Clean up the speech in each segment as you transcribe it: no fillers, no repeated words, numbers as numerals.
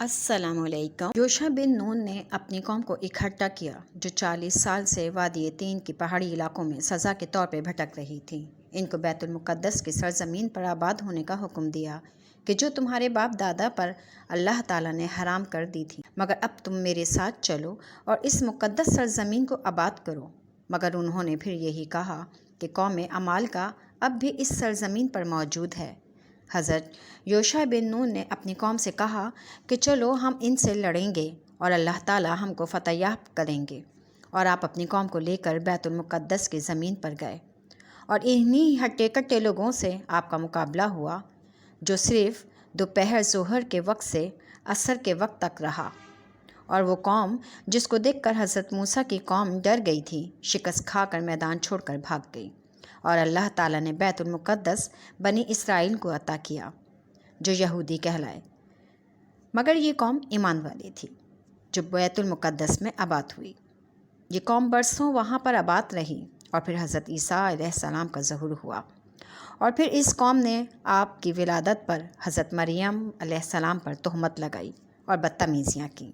السلام علیکم۔ یوشع بن نون نے اپنی قوم کو اکٹھا کیا جو 40 سال سے وادی تین کی پہاڑی علاقوں میں سزا کے طور پہ بھٹک رہی تھی۔ ان کو بیت المقدس کی سرزمین پر آباد ہونے کا حکم دیا کہ جو تمہارے باپ دادا پر اللہ تعالیٰ نے حرام کر دی تھی، مگر اب تم میرے ساتھ چلو اور اس مقدس سرزمین کو آباد کرو۔ مگر انہوں نے پھر یہی کہا کہ قوم عمال کا اب بھی اس سرزمین پر موجود ہے۔ حضرت یوشع بن نون نے اپنی قوم سے کہا کہ چلو ہم ان سے لڑیں گے اور اللہ تعالیٰ ہم کو فتح یاب کریں گے، اور آپ اپنی قوم کو لے کر بیت المقدس کی زمین پر گئے، اور انہی ہٹے کٹے لوگوں سے آپ کا مقابلہ ہوا جو صرف دوپہر ظہر کے وقت سے عصر کے وقت تک رہا، اور وہ قوم جس کو دیکھ کر حضرت موسیٰ کی قوم ڈر گئی تھی، شکست کھا کر میدان چھوڑ کر بھاگ گئی، اور اللہ تعالیٰ نے بیت المقدس بنی اسرائیل کو عطا کیا جو یہودی کہلائے۔ مگر یہ قوم ایمان والی تھی جو بیت المقدس میں آباد ہوئی۔ یہ قوم برسوں وہاں پر آباد رہی، اور پھر حضرت عیسیٰ علیہ السلام کا ظہور ہوا، اور پھر اس قوم نے آپ کی ولادت پر حضرت مریم علیہ السلام پر تہمت لگائی اور بدتمیزیاں کیں۔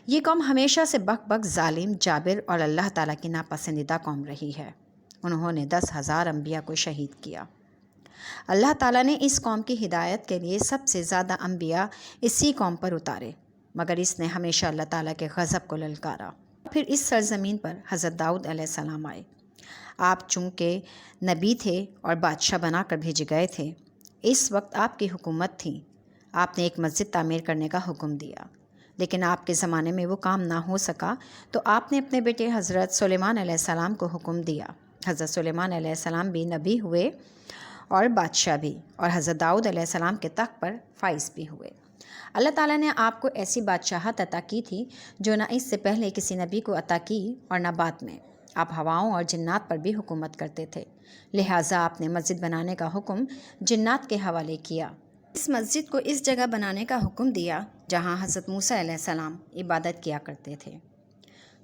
یہ قوم ہمیشہ سے بک بک ظالم، جابر اور اللہ تعالیٰ کی ناپسندیدہ قوم رہی ہے۔ انہوں نے 10,000 انبیاء کو شہید کیا۔ اللہ تعالیٰ نے اس قوم کی ہدایت کے لیے سب سے زیادہ انبیاء اسی قوم پر اتارے، مگر اس نے ہمیشہ اللہ تعالیٰ کے غضب کو للکارا۔ پھر اس سرزمین پر حضرت داؤد علیہ السلام آئے۔ آپ چونکہ نبی تھے اور بادشاہ بنا کر بھیجے گئے تھے، اس وقت آپ کی حکومت تھی۔ آپ نے ایک مسجد تعمیر کرنے کا حکم دیا، لیکن آپ کے زمانے میں وہ کام نہ ہو سکا، تو آپ نے اپنے بیٹے حضرت سلیمان علیہ السلام کو حکم دیا۔ حضرت سلیمان علیہ السلام بھی نبی ہوئے اور بادشاہ بھی، اور حضرت داؤد علیہ السلام کے تخت پر فائز بھی ہوئے۔ اللہ تعالیٰ نے آپ کو ایسی بادشاہت عطا کی تھی جو نہ اس سے پہلے کسی نبی کو عطا کی اور نہ بعد میں۔ آپ ہواؤں اور جنات پر بھی حکومت کرتے تھے، لہٰذا آپ نے مسجد بنانے کا حکم جنات کے حوالے کیا۔ اس مسجد کو اس جگہ بنانے کا حکم دیا جہاں حضرت موسیٰ علیہ السلام عبادت کیا کرتے تھے۔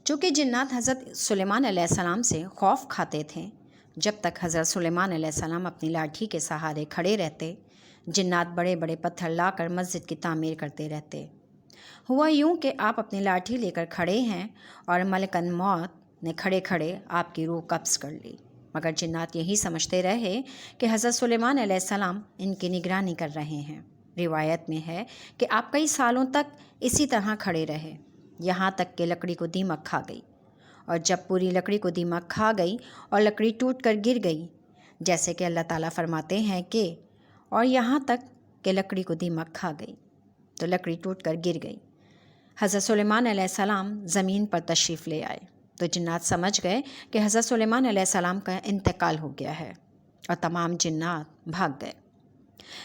چونکہ جنات حضرت سلیمان علیہ السلام سے خوف کھاتے تھے، جب تک حضرت سلیمان علیہ السلام اپنی لاٹھی کے سہارے کھڑے رہتے، جنات بڑے بڑے پتھر لا کر مسجد کی تعمیر کرتے رہتے۔ ہوا یوں کہ آپ اپنی لاٹھی لے کر کھڑے ہیں اور ملکن موت نے کھڑے کھڑے آپ کی روح قبض کر لی، مگر جنات یہی سمجھتے رہے کہ حضرت سلیمان علیہ السلام ان کی نگرانی کر رہے ہیں۔ روایت میں ہے کہ آپ کئی سالوں تک اسی طرح کھڑے رہے، یہاں تک کہ لکڑی کو دیمک کھا گئی، اور جب پوری لکڑی کو دیمک کھا گئی اور لکڑی ٹوٹ کر گر گئی، جیسے کہ اللہ تعالیٰ فرماتے ہیں کہ اور یہاں تک کہ لکڑی کو دیمک کھا گئی، تو لکڑی ٹوٹ کر گر گئی، حضرت سلیمان علیہ السلام زمین پر تشریف لے آئے، تو جنات سمجھ گئے کہ حضرت سلیمان علیہ السلام کا انتقال ہو گیا ہے، اور تمام جنات بھاگ گئے۔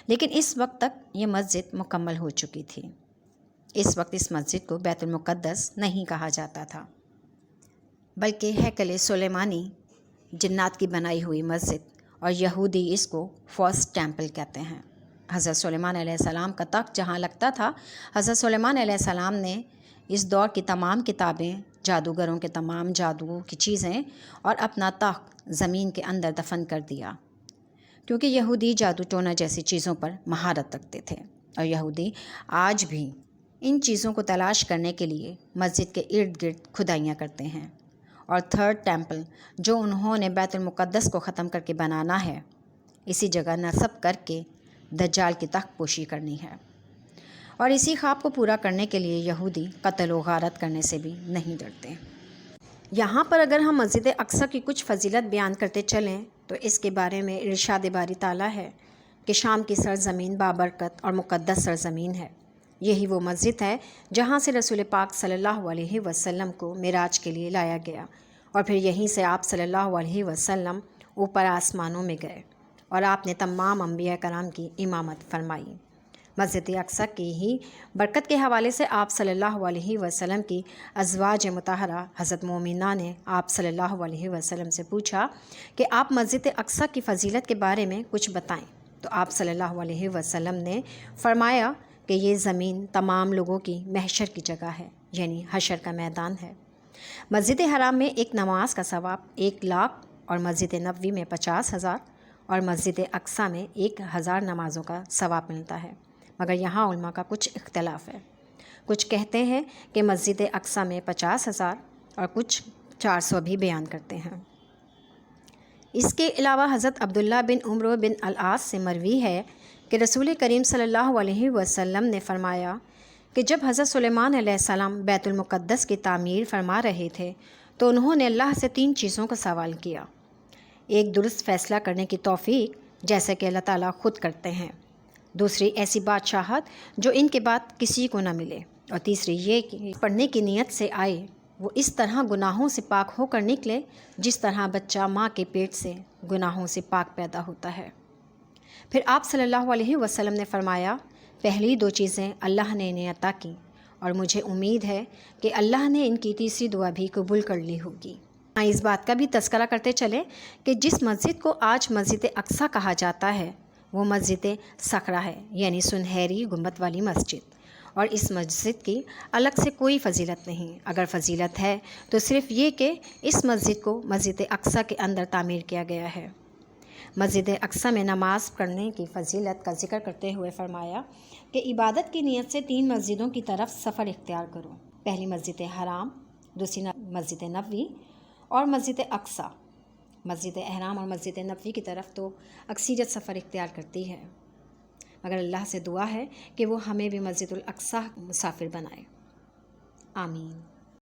لیکن اس وقت تک یہ مسجد مکمل ہو چکی تھی۔ اس وقت اس مسجد کو بیت المقدس نہیں کہا جاتا تھا، بلکہ ہیکل سلیمانی، جنات کی بنائی ہوئی مسجد، اور یہودی اس کو فرسٹ ٹیمپل کہتے ہیں۔ حضرت سلیمان علیہ السلام کا تخت جہاں لگتا تھا، حضرت سلیمان علیہ السلام نے اس دور کی تمام کتابیں، جادوگروں کے تمام جادو کی چیزیں اور اپنا تخت زمین کے اندر دفن کر دیا، کیونکہ یہودی جادو ٹونا جیسی چیزوں پر مہارت رکھتے تھے، اور یہودی آج بھی ان چیزوں کو تلاش کرنے کے لیے مسجد کے ارد گرد کھدائیاں کرتے ہیں، اور تھرڈ ٹیمپل جو انہوں نے بیت المقدس کو ختم کر کے بنانا ہے، اسی جگہ نصب کر کے دجال کی تخت پوشی کرنی ہے، اور اسی خواب کو پورا کرنے کے لیے یہودی قتل و غارت کرنے سے بھی نہیں ڈرتے۔ یہاں پر اگر ہم مسجد اقصی کی کچھ فضیلت بیان کرتے چلیں تو اس کے بارے میں ارشاد باری تعالیٰ ہے کہ شام کی سرزمین بابرکت اور مقدس سرزمین ہے۔ یہی وہ مسجد ہے جہاں سے رسول پاک صلی اللہ علیہ وسلم کو معراج کے لیے لایا گیا، اور پھر یہیں سے آپ صلی اللہ علیہ وسلم اوپر آسمانوں میں گئے، اور آپ نے تمام انبیاء کرام کی امامت فرمائی۔ مسجد اقصی کی ہی برکت کے حوالے سے آپ صلی اللہ علیہ وسلم کی ازواج مطہرہ حضرت مومنہ نے آپ صلی اللہ علیہ وسلم سے پوچھا کہ آپ مسجد اقصی کی فضیلت کے بارے میں کچھ بتائیں، تو آپ صلی اللہ علیہ وسلم نے فرمایا کہ یہ زمین تمام لوگوں کی محشر کی جگہ ہے، یعنی حشر کا میدان ہے۔ مسجد حرام میں ایک نماز کا ثواب 1,00,000، اور مسجد نبوی میں 50,000، اور مسجد اقصی میں 1,000 نمازوں کا ثواب ملتا ہے، مگر یہاں علماء کا کچھ اختلاف ہے۔ کچھ کہتے ہیں کہ مسجد اقصیٰ میں 50,000 اور کچھ 400 بھی بیان کرتے ہیں۔ اس کے علاوہ حضرت عبداللہ بن عمرو بن العاص سے مروی ہے کہ رسول کریم صلی اللہ علیہ وسلم نے فرمایا کہ جب حضرت سلیمان علیہ السلام بیت المقدس کی تعمیر فرما رہے تھے تو انہوں نے اللہ سے 3 چیزوں کا سوال کیا۔ ایک، درست فیصلہ کرنے کی توفیق جیسے کہ اللہ تعالیٰ خود کرتے ہیں۔ دوسری، ایسی بادشاہت جو ان کے بعد کسی کو نہ ملے۔ اور تیسری یہ کہ پڑھنے کی نیت سے آئے وہ اس طرح گناہوں سے پاک ہو کر نکلے جس طرح بچہ ماں کے پیٹ سے گناہوں سے پاک پیدا ہوتا ہے۔ پھر آپ صلی اللہ علیہ وسلم نے فرمایا، پہلی 2 چیزیں اللہ نے انہیں عطا کی اور مجھے امید ہے کہ اللہ نے ان کی تیسری دعا بھی قبول کر لی ہوگی۔ اس بات کا بھی تذکرہ کرتے چلے کہ جس مسجد کو آج مسجد اقصیٰ کہا جاتا ہے وہ مسجد صخرہ ہے، یعنی سنہری گنبد والی مسجد، اور اس مسجد کی الگ سے کوئی فضیلت نہیں۔ اگر فضیلت ہے تو صرف یہ کہ اس مسجد کو مسجد اقصیٰ کے اندر تعمیر کیا گیا ہے۔ مسجد اقصیٰ میں نماز پڑھنے کی فضیلت کا ذکر کرتے ہوئے فرمایا کہ عبادت کی نیت سے 3 مسجدوں کی طرف سفر اختیار کرو، پہلی مسجد حرام، دوسری مسجد نبوی اور مسجد اقصیٰ۔ مسجد احرام اور مسجد نبوی کی طرف تو اکثریت سفر اختیار کرتی ہے، مگر اللہ سے دعا ہے کہ وہ ہمیں بھی مسجد الاقصیٰ مسافر بنائے۔ آمین۔